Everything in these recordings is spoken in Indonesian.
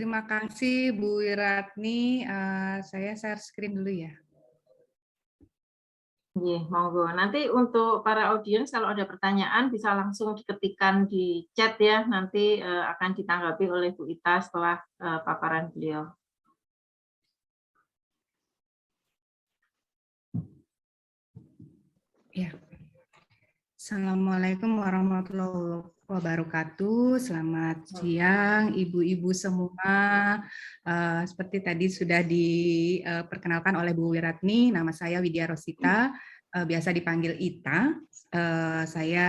Terima kasih Bu Wiratni. Saya share screen dulu ya. Iya, monggo. Nanti untuk para audiens kalau ada pertanyaan bisa langsung diketikkan di chat ya. Nanti akan ditanggapi oleh Bu Ita setelah paparan beliau. Ya. Assalamualaikum warahmatullahi wabarakatuh. Selamat siang, ibu-ibu semua. Seperti tadi sudah diperkenalkan oleh Bu Wiratni, nama saya Widya Rosita, biasa dipanggil Ita. Saya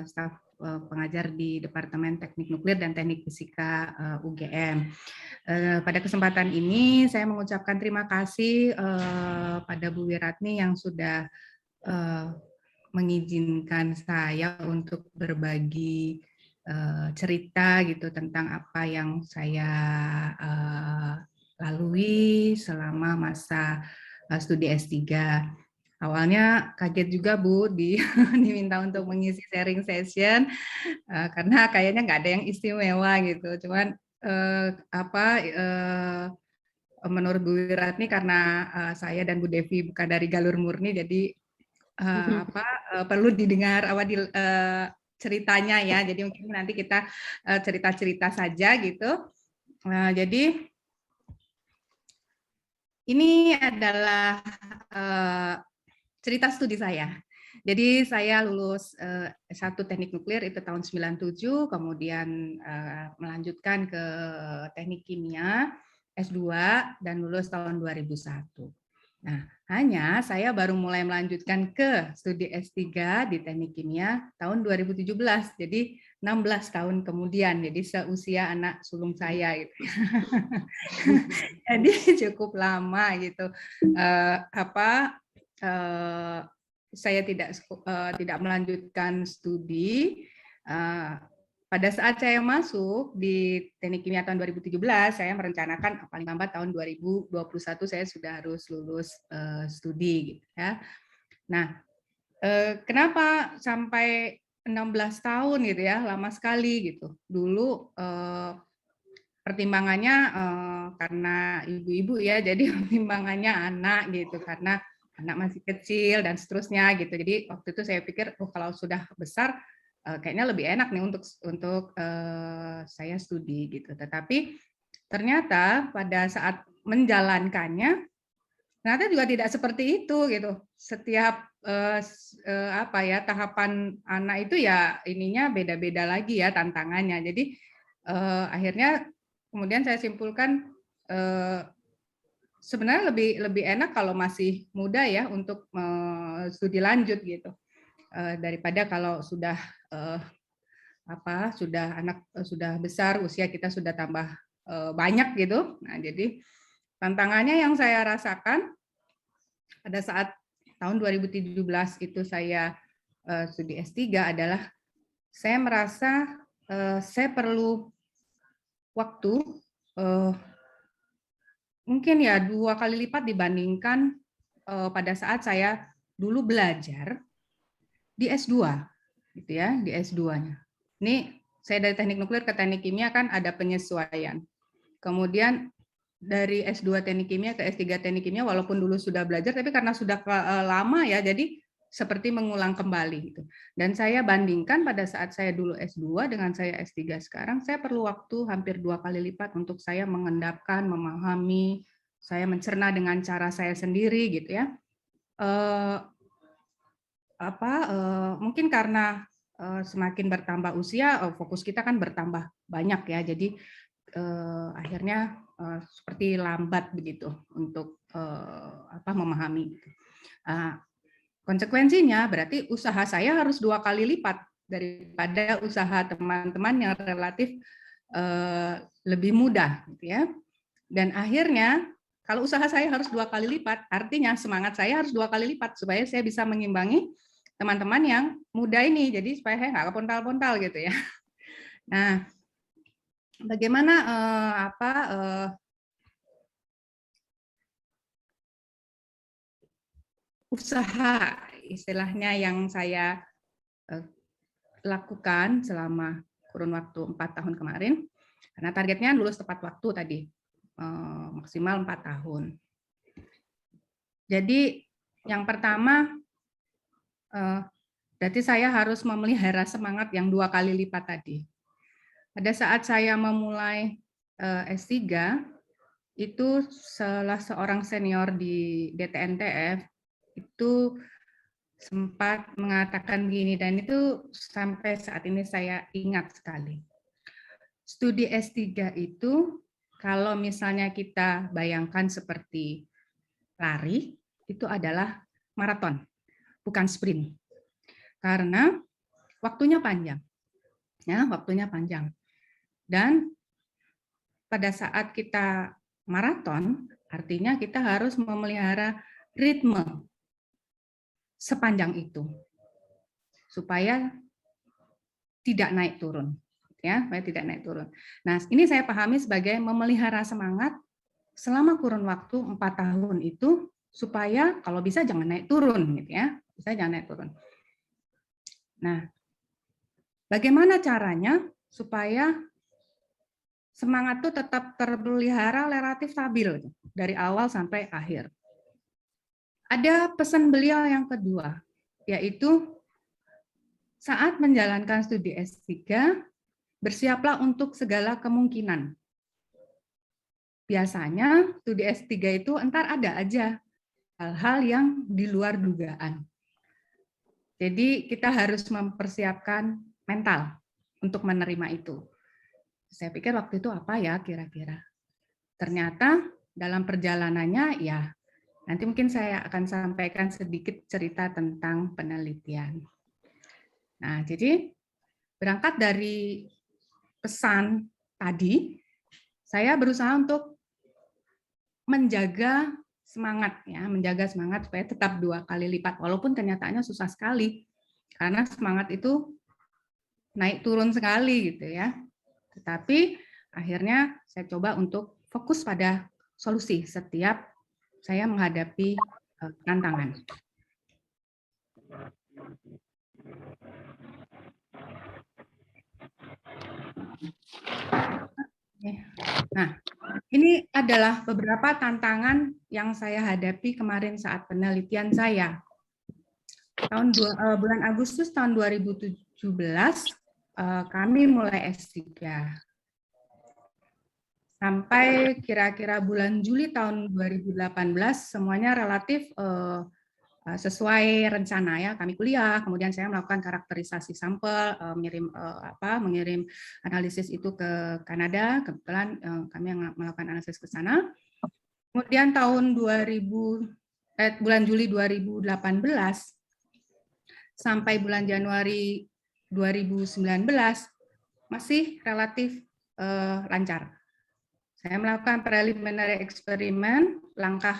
staf pengajar di Departemen Teknik Nuklir dan Teknik Fisika UGM. Pada kesempatan ini saya mengucapkan terima kasih pada Bu Wiratni yang sudah mengizinkan saya untuk berbagi cerita gitu tentang apa yang saya lalui selama masa studi S3. Awalnya kaget juga Bu diminta untuk mengisi sharing session karena kayaknya nggak ada yang istimewa gitu. Cuman menurut Bu Wiratni karena saya dan Bu Devi bukan dari jalur murni, jadi perlu didengar ceritanya ya. Jadi mungkin nanti kita cerita-cerita saja gitu. Jadi ini adalah cerita studi saya. Jadi saya lulus S1 Teknik Nuklir itu tahun 97, kemudian melanjutkan ke Teknik Kimia S2 dan lulus tahun 2001. Nah, hanya saya baru mulai melanjutkan ke studi S3 di Teknik Kimia tahun 2017. Jadi 16 tahun kemudian, jadi seusia anak sulung saya gitu. Jadi cukup lama gitu. Saya tidak melanjutkan studi. Pada saat saya masuk di Teknik Kimia tahun 2017, saya merencanakan paling lambat tahun 2021 saya sudah harus lulus studi gitu ya. Nah, kenapa sampai 16 tahun gitu ya, lama sekali gitu. Dulu pertimbangannya karena ibu-ibu ya, jadi pertimbangannya anak gitu, karena anak masih kecil dan seterusnya gitu. Jadi waktu itu saya pikir, oh kalau sudah besar kayaknya lebih enak nih untuk saya studi gitu. Tetapi ternyata pada saat menjalankannya ternyata juga tidak seperti itu gitu. Setiap tahapan anak itu ya ininya beda-beda lagi ya tantangannya. Jadi akhirnya kemudian saya simpulkan sebenarnya lebih enak kalau masih muda ya untuk studi lanjut gitu. Daripada kalau sudah sudah besar, usia kita sudah tambah banyak gitu. Nah, jadi tantangannya yang saya rasakan pada saat tahun 2017 itu saya studi S3 adalah saya merasa saya perlu waktu mungkin ya 2 kali lipat dibandingkan pada saat saya dulu belajar di S2 gitu ya, di S2-nya. Ini saya dari Teknik Nuklir ke Teknik Kimia kan ada penyesuaian. Kemudian dari S2 Teknik Kimia ke S3 Teknik Kimia walaupun dulu sudah belajar tapi karena sudah lama ya jadi seperti mengulang kembali gitu. Dan saya bandingkan pada saat saya dulu S2 dengan saya S3 sekarang, saya perlu waktu hampir 2 kali lipat untuk saya mengendapkan, memahami, saya mencerna dengan cara saya sendiri gitu ya. Mungkin karena semakin bertambah usia, fokus kita kan bertambah banyak ya. Jadi akhirnya seperti lambat begitu untuk memahami. Konsekuensinya berarti usaha saya harus 2 kali lipat daripada usaha teman-teman yang relatif lebih mudah, gitu ya. Dan akhirnya kalau usaha saya harus 2 kali lipat, artinya semangat saya harus 2 kali lipat supaya saya bisa mengimbangi teman-teman yang muda ini. Jadi supaya saya nggak kepontal-pontal gitu ya. Nah, bagaimana usaha istilahnya yang saya lakukan selama kurun waktu 4 tahun kemarin Karena targetnya lulus tepat waktu tadi, maksimal 4 tahun. Jadi yang pertama, berarti saya harus memelihara semangat yang 2 kali lipat tadi. Pada saat saya memulai S3, itu salah seorang senior di DTNTF itu sempat mengatakan begini, dan itu sampai saat ini saya ingat sekali. Studi S3 itu kalau misalnya kita bayangkan seperti lari, itu adalah maraton, bukan sprint. Karena waktunya panjang. Ya, waktunya panjang. Dan pada saat kita maraton, artinya kita harus memelihara ritme sepanjang itu supaya tidak naik turun, ya, supaya tidak naik turun. Nah, ini saya pahami sebagai memelihara semangat selama kurun waktu 4 tahun itu supaya kalau bisa jangan naik turun, gitu ya, bisa jangan naik turun. Nah, bagaimana caranya supaya semangat itu tetap terpelihara relatif stabil dari awal sampai akhir? Ada pesan beliau yang kedua, yaitu saat menjalankan studi S3, bersiaplah untuk segala kemungkinan. Biasanya studi S3 itu entar ada aja hal-hal yang di luar dugaan. Jadi kita harus mempersiapkan mental untuk menerima itu. Saya pikir waktu itu apa ya kira-kira. Ternyata dalam perjalanannya ya nanti mungkin saya akan sampaikan sedikit cerita tentang penelitian. Nah, jadi berangkat dari pesan tadi, saya berusaha untuk menjaga semangat ya, menjaga semangat supaya tetap 2 kali lipat walaupun kenyataannya susah sekali karena semangat itu naik turun sekali gitu ya. Tetapi akhirnya saya coba untuk fokus pada solusi setiap saya menghadapi tantangan. Nah, ini adalah beberapa tantangan yang saya hadapi kemarin saat penelitian saya. Bulan Agustus tahun 2017 kami mulai S3. Sampai kira-kira bulan Juli tahun 2018 semuanya relatif sesuai rencana ya. Kami kuliah, kemudian saya melakukan karakterisasi sampel, mengirim analisis itu ke Kanada. Kebetulan kami yang melakukan analisis ke sana. Kemudian tahun bulan Juli 2018 sampai bulan Januari 2019 masih relatif lancar. Saya melakukan preliminary eksperimen, langkah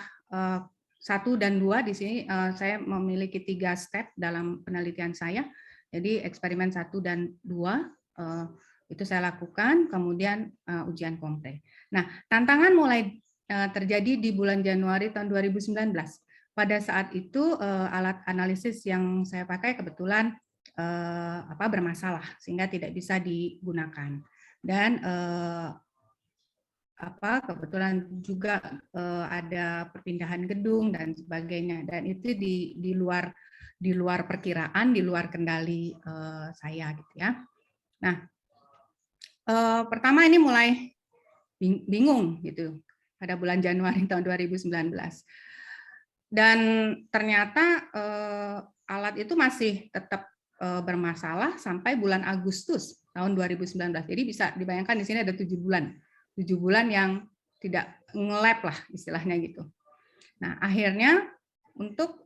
1 dan 2 di sini saya memiliki 3 step dalam penelitian saya. Jadi eksperimen 1 dan 2 itu saya lakukan, kemudian ujian kompre. Nah, tantangan mulai terjadi di bulan Januari tahun 2019. Pada saat itu alat analisis yang saya pakai kebetulan bermasalah sehingga tidak bisa digunakan. Dan kebetulan juga ada perpindahan gedung dan sebagainya, dan itu di luar perkiraan, di luar kendali saya gitu ya. Nah, pertama ini mulai bingung gitu pada bulan Januari tahun 2019, dan ternyata alat itu masih tetap bermasalah sampai bulan Agustus tahun 2019. Jadi bisa dibayangkan di sini ada 7 bulan. 7 bulan yang tidak nge-lab lah istilahnya gitu. Nah, akhirnya untuk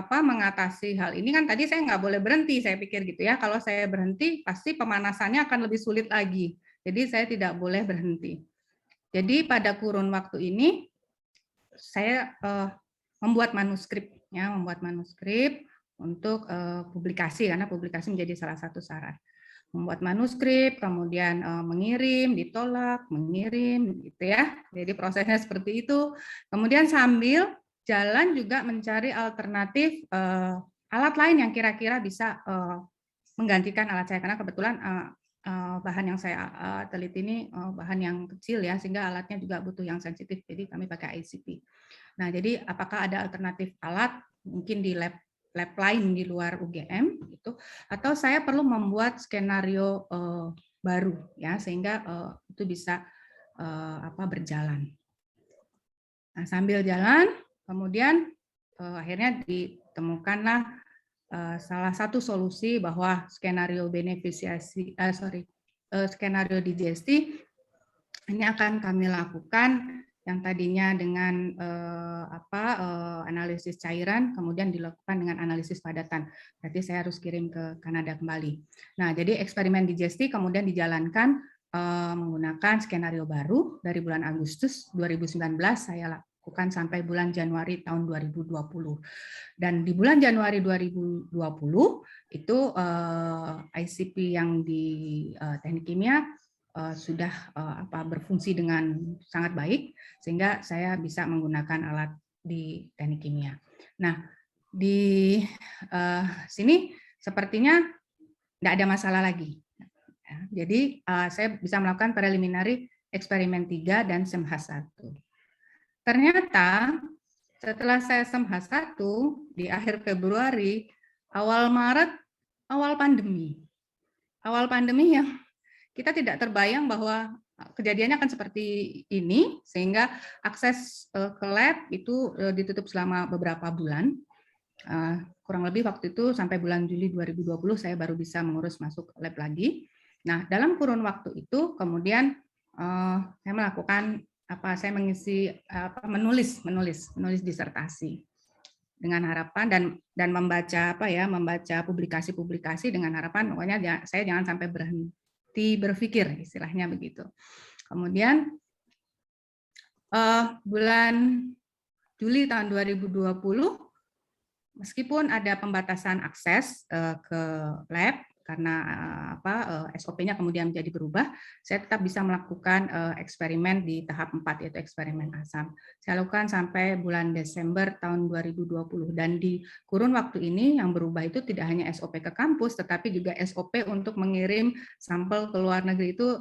mengatasi hal ini kan tadi saya nggak boleh berhenti, saya pikir gitu ya. Kalau saya berhenti pasti pemanasannya akan lebih sulit lagi. Jadi saya tidak boleh berhenti. Jadi pada kurun waktu ini saya membuat manuskrip untuk publikasi, karena publikasi menjadi salah satu syarat. Membuat manuskrip, kemudian mengirim, ditolak, mengirim, gitu ya. Jadi prosesnya seperti itu. Kemudian sambil jalan juga mencari alternatif alat lain yang kira-kira bisa menggantikan alat saya, karena kebetulan bahan yang saya teliti ini bahan yang kecil ya, sehingga alatnya juga butuh yang sensitif. Jadi kami pakai ICP. Nah, jadi apakah ada alternatif alat mungkin di lab lain di luar UGM itu, atau saya perlu membuat skenario baru ya, sehingga itu bisa berjalan. Nah, sambil jalan, kemudian akhirnya ditemukanlah salah satu solusi bahwa skenario skenario digesti ini akan kami lakukan yang tadinya dengan analisis cairan, kemudian dilakukan dengan analisis padatan. Berarti saya harus kirim ke Kanada kembali. Nah, jadi eksperimen digesti kemudian dijalankan menggunakan skenario baru dari bulan Agustus 2019 saya lakukan sampai bulan Januari tahun 2020. Dan di bulan Januari 2020 itu ICP yang di teknik kimia sudah berfungsi dengan sangat baik, sehingga saya bisa menggunakan alat di teknik kimia. Nah, di sini sepertinya tidak ada masalah lagi. Jadi saya bisa melakukan preliminary eksperimen 3 dan SEMHAS 1. Ternyata setelah saya SEMHAS 1 di akhir Februari, awal Maret, awal pandemi. Awal pandemi yang kita tidak terbayang bahwa kejadiannya akan seperti ini, sehingga akses ke lab itu ditutup selama beberapa bulan. Kurang lebih waktu itu sampai bulan Juli 2020 saya baru bisa mengurus masuk lab lagi. Nah, dalam kurun waktu itu kemudian saya melakukan saya mengisi menulis disertasi dengan harapan dan membaca membaca publikasi-publikasi dengan harapan pokoknya saya jangan sampai berhenti berpikir, istilahnya begitu. Kemudian bulan Juli tahun 2020 meskipun ada pembatasan akses ke lab karena SOP-nya kemudian menjadi berubah, saya tetap bisa melakukan eksperimen di tahap 4, yaitu eksperimen asam. Saya lakukan sampai bulan Desember tahun 2020, dan di kurun waktu ini yang berubah itu tidak hanya SOP ke kampus, tetapi juga SOP untuk mengirim sampel ke luar negeri. Itu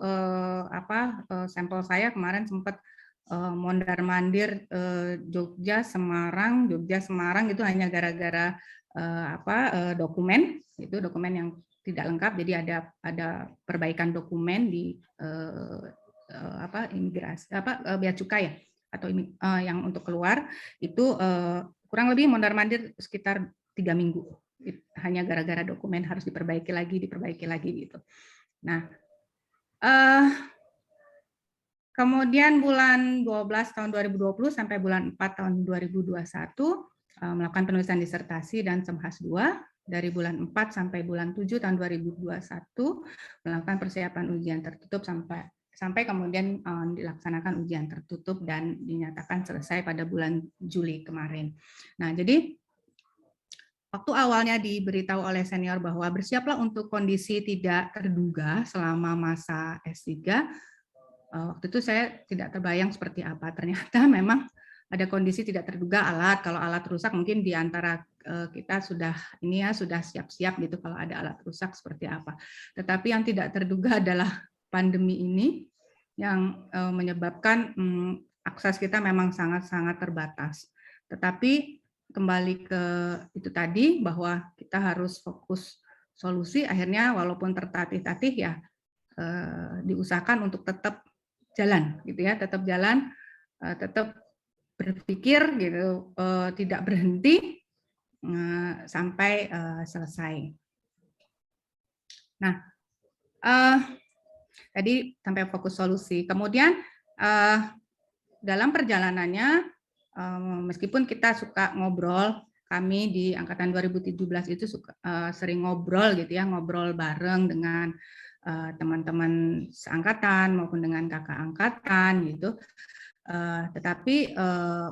sampel saya kemarin sempat mondar-mandir Jogja Semarang itu hanya gara-gara dokumen yang tidak lengkap, jadi ada perbaikan dokumen di imigrasi bea cukai ya, atau yang untuk keluar itu kurang lebih mondar-mandir sekitar 3 minggu hanya gara-gara dokumen harus diperbaiki lagi gitu. Nah, kemudian bulan 12 tahun 2020 sampai bulan 4 tahun 2021 melakukan penulisan disertasi dan SEMHAS 2. Dari bulan 4 sampai bulan 7 tahun 2021 melakukan persiapan ujian tertutup sampai kemudian dilaksanakan ujian tertutup dan dinyatakan selesai pada bulan Juli kemarin. Nah, jadi waktu awalnya diberitahu oleh senior bahwa bersiaplah untuk kondisi tidak terduga selama masa S3, waktu itu saya tidak terbayang seperti apa. Ternyata memang ada kondisi tidak terduga alat. Kalau alat rusak mungkin di antara kita sudah siap-siap gitu kalau ada alat rusak seperti apa. Tetapi yang tidak terduga adalah pandemi ini yang menyebabkan akses kita memang sangat-sangat terbatas. Tetapi kembali ke itu tadi bahwa kita harus fokus solusi, akhirnya walaupun tertatih-tatih ya diusahakan untuk tetap jalan gitu ya, tetap jalan, tetap berpikir gitu, tidak berhenti sampai selesai. Nah, tadi sampai fokus solusi. Kemudian dalam perjalanannya, meskipun kita suka ngobrol, kami di angkatan 2017 itu sering ngobrol gitu ya, ngobrol bareng dengan teman-teman seangkatan maupun dengan kakak angkatan gitu. Tetapi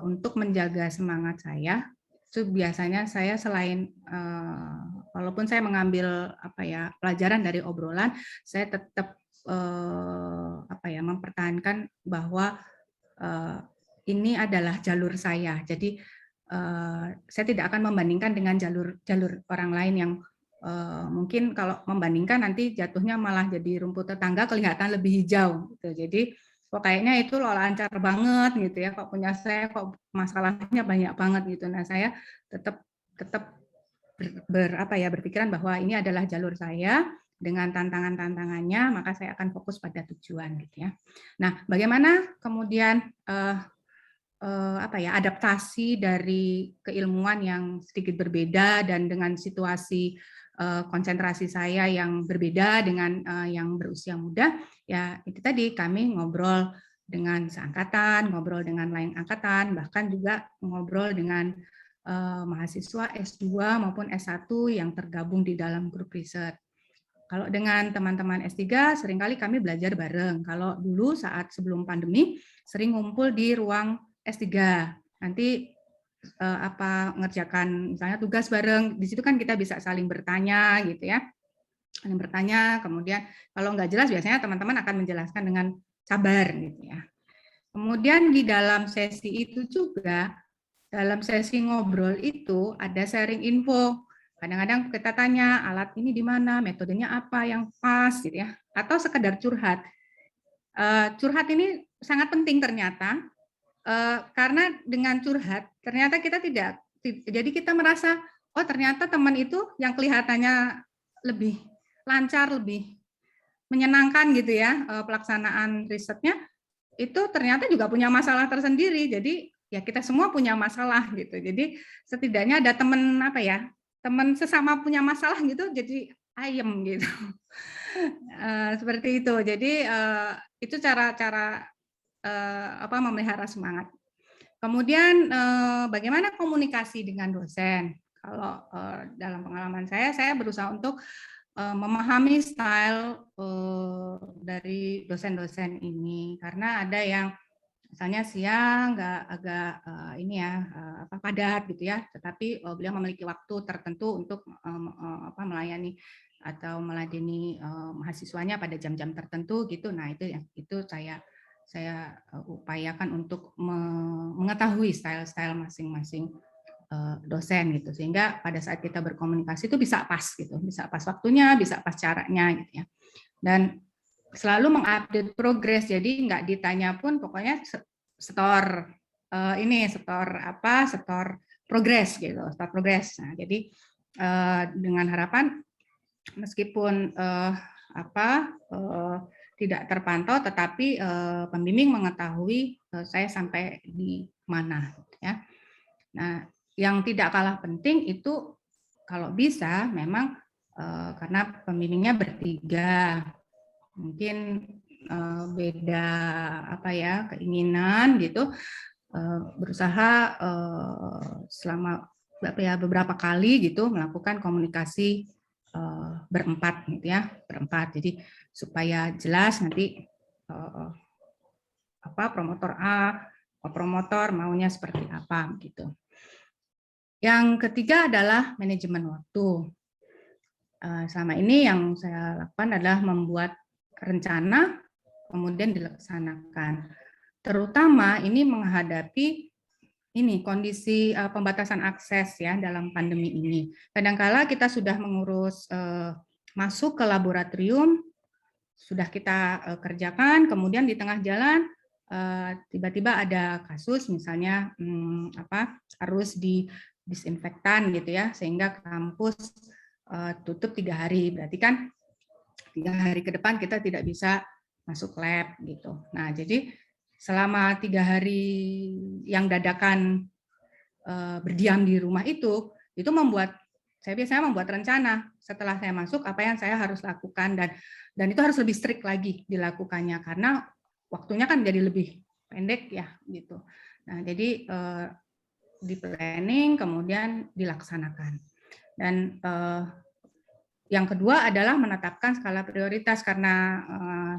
untuk menjaga semangat saya, itu biasanya saya selain walaupun saya mengambil pelajaran dari obrolan, saya tetap mempertahankan bahwa ini adalah jalur saya. Jadi saya tidak akan membandingkan dengan jalur orang lain yang mungkin kalau membandingkan nanti jatuhnya malah jadi rumput tetangga kelihatan lebih hijau gitu. Jadi kok kayaknya itu loh lancar banget gitu ya, kok punya saya kok masalahnya banyak banget gitu. Nah, saya tetap tetap berpikiran bahwa ini adalah jalur saya dengan tantangan-tantangannya, maka saya akan fokus pada tujuan gitu ya. Nah, bagaimana kemudian adaptasi dari keilmuan yang sedikit berbeda dan dengan situasi konsentrasi saya yang berbeda dengan yang berusia muda, ya itu tadi kami ngobrol dengan seangkatan, ngobrol dengan lain angkatan, bahkan juga ngobrol dengan mahasiswa S2 maupun S1 yang tergabung di dalam grup riset. Kalau dengan teman-teman S3 seringkali kami belajar bareng. Kalau dulu saat sebelum pandemi sering ngumpul di ruang S3. Nanti ngerjakan misalnya tugas bareng, di situ kan kita bisa saling bertanya gitu ya. Saling bertanya, kemudian kalau nggak jelas biasanya teman-teman akan menjelaskan dengan sabar gitu ya. Kemudian di dalam sesi itu juga, dalam sesi ngobrol itu ada sharing info. Kadang-kadang kita tanya alat ini di mana, metodenya apa yang pas gitu ya, atau sekedar curhat. Curhat ini sangat penting ternyata. Karena dengan curhat ternyata kita jadi kita merasa oh ternyata teman itu yang kelihatannya lebih lancar, lebih menyenangkan gitu ya pelaksanaan risetnya, itu ternyata juga punya masalah tersendiri. Jadi ya kita semua punya masalah gitu. Jadi setidaknya ada teman teman sesama punya masalah gitu, jadi ayem gitu. Seperti itu. Jadi itu cara-cara memelihara semangat. Kemudian bagaimana komunikasi dengan dosen? Kalau dalam pengalaman saya berusaha untuk memahami style dari dosen-dosen ini, karena ada yang misalnya siang agak padat gitu ya, tetapi beliau memiliki waktu tertentu untuk melayani atau meladeni mahasiswanya pada jam-jam tertentu gitu. Nah itu saya upayakan untuk mengetahui style-style masing-masing dosen gitu, sehingga pada saat kita berkomunikasi itu bisa pas gitu, bisa pas waktunya, bisa pas caranya gitu ya. Dan selalu mengupdate progres, jadi nggak ditanya pun pokoknya setor progres gitu, setor progres. Nah, jadi dengan harapan meskipun tidak terpantau, tetapi pembimbing mengetahui saya sampai di mana ya. Nah, yang tidak kalah penting itu kalau bisa memang karena pembimbingnya bertiga, mungkin beda keinginan gitu, berusaha selama beberapa kali gitu melakukan komunikasi berempat gitu ya, berempat. Jadi supaya jelas nanti promotor A, promotor maunya seperti apa gitu. Yang ketiga adalah manajemen waktu. Selama ini yang saya lakukan adalah membuat rencana kemudian dilaksanakan. Terutama ini menghadapi kondisi pembatasan akses ya dalam pandemi ini. Kadangkala kita sudah mengurus masuk ke laboratorium, sudah kita kerjakan, kemudian di tengah jalan tiba-tiba ada kasus misalnya harus disinfektan gitu ya, sehingga kampus tutup 3 hari, berarti kan 3 hari ke depan kita tidak bisa masuk lab gitu. Nah, jadi selama 3 hari yang dadakan berdiam di rumah itu membuat saya biasanya membuat rencana setelah saya masuk apa yang saya harus lakukan, dan itu harus lebih strict lagi dilakukannya karena waktunya kan jadi lebih pendek ya gitu. Nah, jadi di planning kemudian dilaksanakan. Dan yang kedua adalah menetapkan skala prioritas karena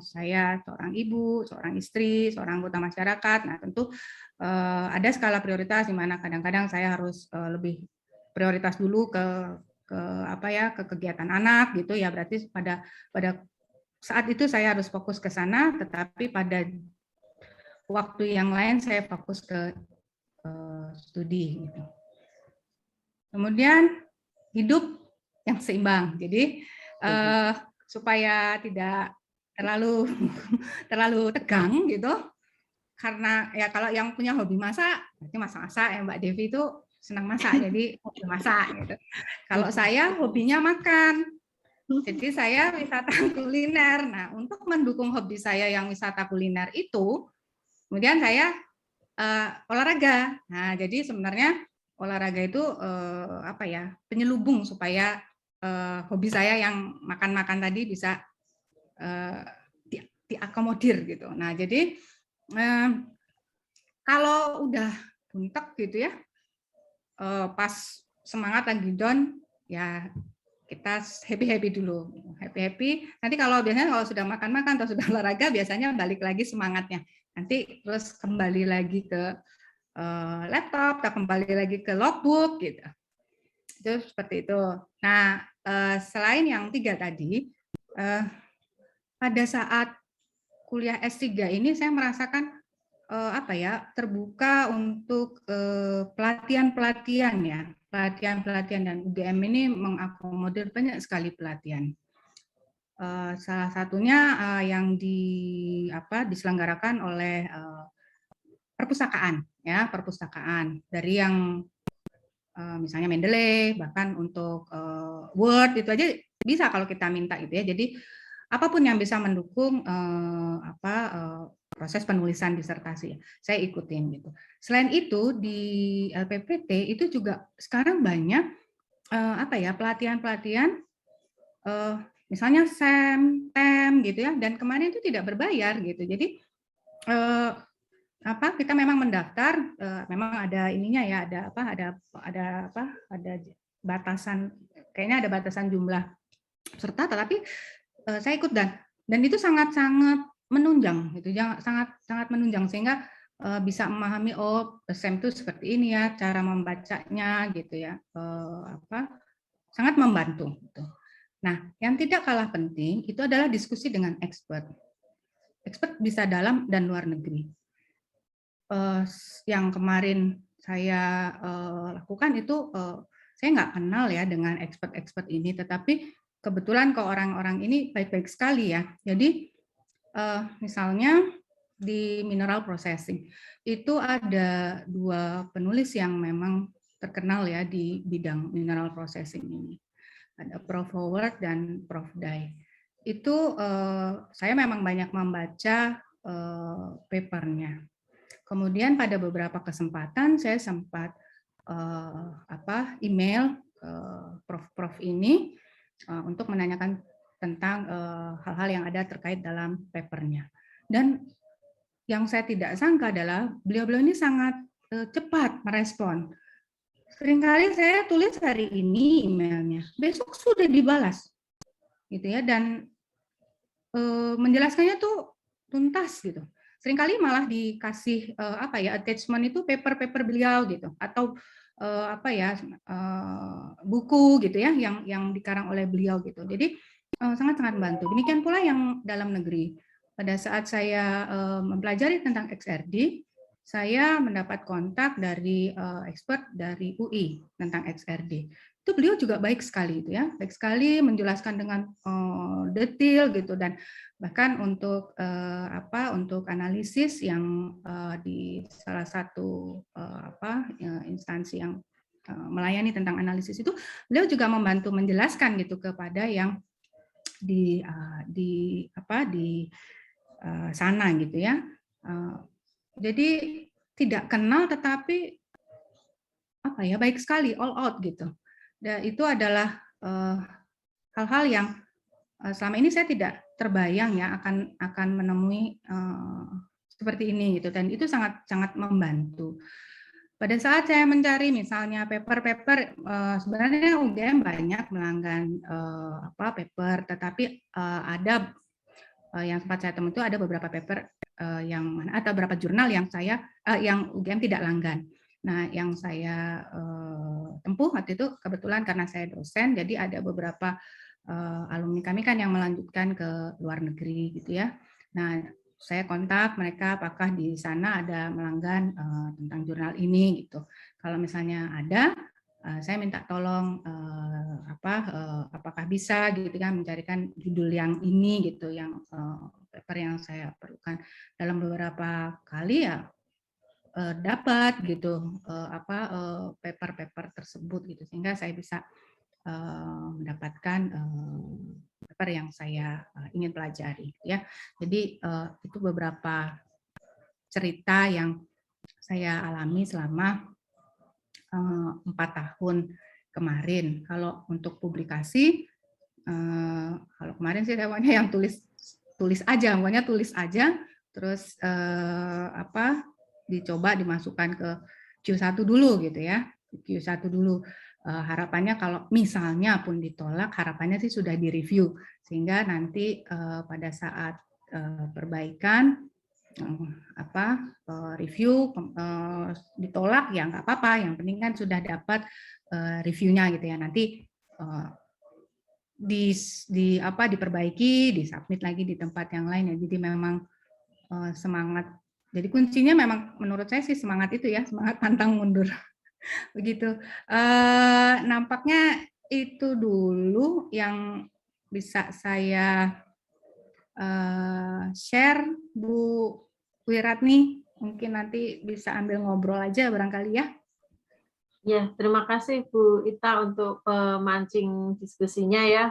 saya seorang ibu, seorang istri, seorang anggota masyarakat. Nah, tentu ada skala prioritas di mana kadang-kadang saya harus lebih prioritas dulu ke kegiatan anak gitu ya. Berarti pada saat itu saya harus fokus ke sana, tetapi pada waktu yang lain saya fokus ke studi gitu. Kemudian hidup yang seimbang. Jadi supaya tidak terlalu tegang gitu. Karena ya kalau yang punya hobi masak, berarti masak-masak ya Mbak Devi itu senang masak, jadi hobi masak gitu. Kalau saya hobinya makan, jadi saya wisata kuliner. Nah, untuk mendukung hobi saya yang wisata kuliner itu, kemudian saya olahraga. Nah, jadi sebenarnya olahraga itu apa ya, penyelubung supaya hobi saya yang makan-makan tadi bisa diakomodir gitu. Nah, jadi kalau udah buntek gitu ya, pas semangat lagi down, ya kita happy dulu, happy. Nanti kalau biasanya kalau sudah makan-makan atau sudah olahraga, biasanya balik lagi semangatnya. Nanti terus kembali lagi ke laptop, atau kembali lagi ke logbook gitu. Itu seperti itu. Nah, selain yang 3 tadi, pada saat kuliah S3 ini saya merasakan apa ya, terbuka untuk pelatihan-pelatihan ya. Pelatihan-pelatihan, dan UGM ini mengakomodir banyak sekali pelatihan. Salah satunya yang diselenggarakan oleh perpustakaan ya, perpustakaan dari yang misalnya Mendeley, bahkan untuk Word itu aja bisa kalau kita minta gitu ya. Jadi apapun yang bisa mendukung proses penulisan disertasi, saya ikutin gitu. Selain itu di LPPT itu juga sekarang banyak pelatihan-pelatihan, misalnya SEM, TEM gitu ya, dan kemarin itu tidak berbayar gitu. Jadi kita memang mendaftar, memang ada ininya ya, ada batasan, kayaknya ada batasan jumlah peserta, tetapi saya ikut dan itu sangat-sangat menunjang gitu, sangat menunjang sehingga bisa memahami SEM itu seperti ini ya, cara membacanya gitu ya, sangat membantu gitu. Nah, yang tidak kalah penting itu adalah diskusi dengan expert. Expert bisa dalam dan luar negeri. Yang kemarin saya lakukan itu saya nggak kenal ya dengan expert ini, tetapi kebetulan ke orang-orang ini baik-baik sekali ya. Jadi misalnya di mineral processing itu ada 2 penulis yang memang terkenal ya di bidang mineral processing ini. Ada Prof. Howard dan Prof. Dai. Itu saya memang banyak membaca papernya. Kemudian pada beberapa kesempatan saya sempat email prof ini untuk menanyakan tentang hal-hal yang ada terkait dalam papernya. Dan yang saya tidak sangka adalah beliau-beliau ini sangat cepat merespon. Seringkali saya tulis hari ini emailnya, besok sudah dibalas, gitu ya, dan menjelaskannya tuh tuntas gitu. Seringkali malah dikasih attachment itu paper beliau gitu, atau buku gitu ya yang dikarang oleh beliau gitu. Jadi sangat-sangat membantu. Demikian pula yang dalam negeri. Pada saat saya mempelajari tentang XRD, saya mendapat kontak dari expert dari UI tentang XRD. Itu beliau juga baik sekali itu ya, baik sekali menjelaskan dengan detail gitu, dan bahkan untuk untuk analisis yang di salah satu instansi yang melayani tentang analisis itu, beliau juga membantu menjelaskan gitu kepada yang di sana gitu ya. Jadi tidak kenal tetapi baik sekali, all out gitu. Dan itu adalah hal-hal yang selama ini saya tidak terbayang ya akan menemui seperti ini gitu, dan itu sangat membantu. Pada saat saya mencari misalnya paper sebenarnya UGM banyak melanggan paper, tetapi ada yang sempat saya temui itu ada beberapa paper yang mana atau beberapa jurnal yang yang UGM tidak langgan. Nah, yang saya tempuh waktu itu kebetulan karena saya dosen, jadi ada beberapa alumni kami kan yang melanjutkan ke luar negeri gitu ya. Nah, saya kontak mereka apakah di sana ada melanggan tentang jurnal ini gitu. Kalau misalnya ada, saya minta tolong apakah bisa gitu kan mencarikan judul yang ini gitu, yang paper yang saya perlukan. Dalam beberapa kali ya dapat gitu paper-paper tersebut gitu, sehingga saya bisa mendapatkan paper yang saya ingin pelajari gitu ya. Jadi itu beberapa cerita yang saya alami selama 4 tahun kemarin. Kalau untuk publikasi, kalau kemarin sih saya maunya yang tulis aja, terus dicoba dimasukkan ke Q1 dulu gitu ya, Q1 dulu. Harapannya kalau misalnya pun ditolak, harapannya sih sudah direview sehingga nanti pada saat perbaikan review ditolak ya nggak apa-apa, yang penting kan sudah dapat reviewnya gitu ya, nanti diperbaiki, disubmit lagi di tempat yang lain ya. Jadi memang semangat, jadi kuncinya memang menurut saya sih semangat itu ya, semangat pantang mundur begitu. Nampaknya itu dulu yang bisa saya share, Bu Wiratni. Mungkin nanti bisa ambil ngobrol aja barangkali ya. Ya, terima kasih Bu Ita untuk pemancing diskusinya ya.